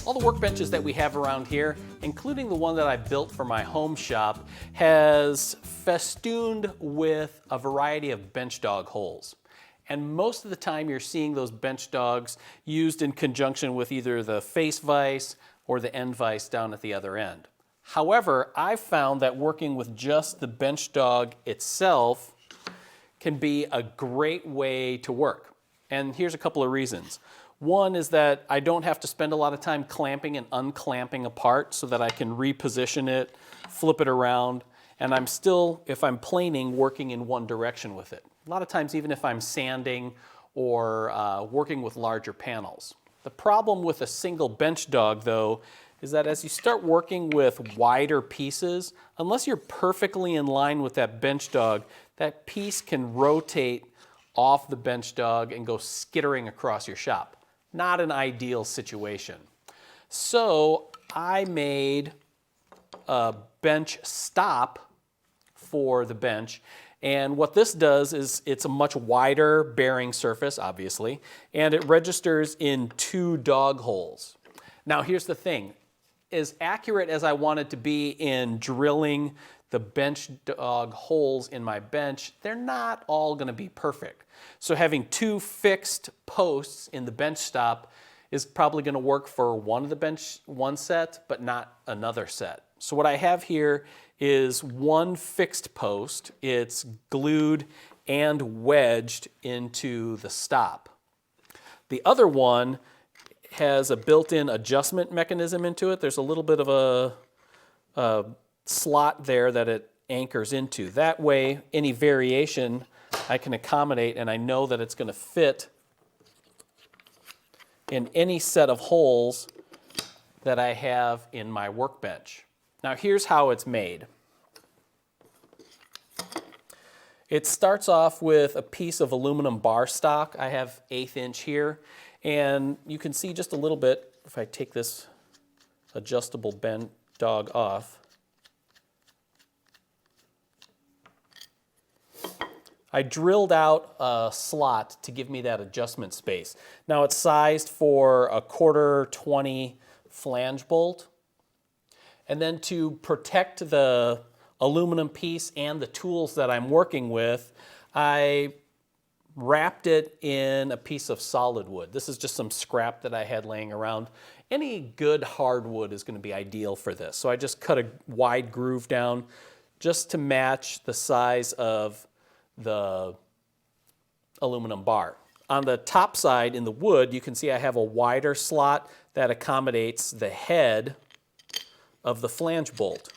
All the workbenches that we have around here, including the one that I built for my home shop, has festooned with a variety of bench dog holes. And most of the time you're seeing those bench dogs used in conjunction with either the face vise or the end vise down at the other end. However, I've found that working with just the bench dog itself can be a great way to work. And here's a couple of reasons. One is that I don't have to spend a lot of time clamping and unclamping a part so that I can reposition it, flip it around, and I'm still, if I'm planing, working in one direction with it. A lot of times even if I'm sanding or working with larger panels. The problem with a single bench dog though is that as you start working with wider pieces, unless you're perfectly in line with that bench dog, that piece can rotate off the bench dog and go skittering across your shop. Not an ideal situation. So I made a bench stop for the bench, and what this does is it's a much wider bearing surface, obviously, and it registers in 2 dog holes. Now here's the thing, as accurate as I wanted to be in drilling the bench dog holes in my bench, they're not all going to be perfect. So having 2 fixed posts in the bench stop is probably going to work for one set, but not another set. So what I have here is 1 fixed post. It's glued and wedged into the stop. The other one has a built-in adjustment mechanism into it. There's a little bit of a slot there that it anchors into. That way, any variation I can accommodate, and I know that it's going to fit in any set of holes that I have in my workbench. Now here's how it's made. It starts off with a piece of aluminum bar stock. I have 1/8 inch here, and you can see just a little bit if I take this adjustable bench dog off. I drilled out a slot to give me that adjustment space. Now it's sized for a 1/4-20 flange bolt. And then to protect the aluminum piece and the tools that I'm working with, I wrapped it in a piece of solid wood. This is just some scrap that I had laying around. Any good hardwood is going to be ideal for this. So I just cut a wide groove down just to match the size of the aluminum bar. On the top side in the wood, you can see I have a wider slot that accommodates the head of the flange bolt.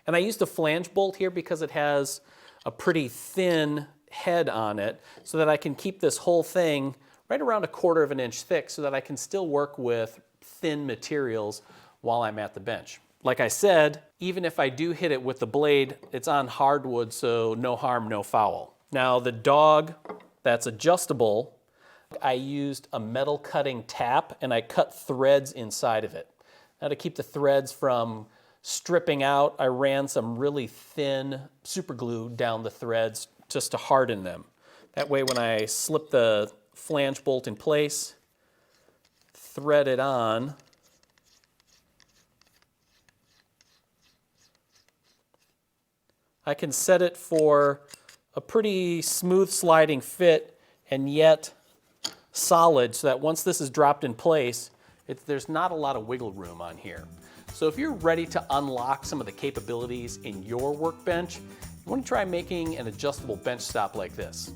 And I used a flange bolt here because it has a pretty thin head on it so that I can keep this whole thing right around 1/4 inch thick so that I can still work with thin materials while I'm at the bench. Like I said, even if I do hit it with the blade, it's on hardwood, so no harm, no foul. Now the dog that's adjustable, I used a metal cutting tap and I cut threads inside of it. Now to keep the threads from stripping out, I ran some really thin super glue down the threads just to harden them. That way when I slip the flange bolt in place, thread it on, I can set it for a pretty smooth sliding fit and yet solid so that once this is dropped in place, there's not a lot of wiggle room on here. So if you're ready to unlock some of the capabilities in your workbench, you want to try making an adjustable bench stop like this.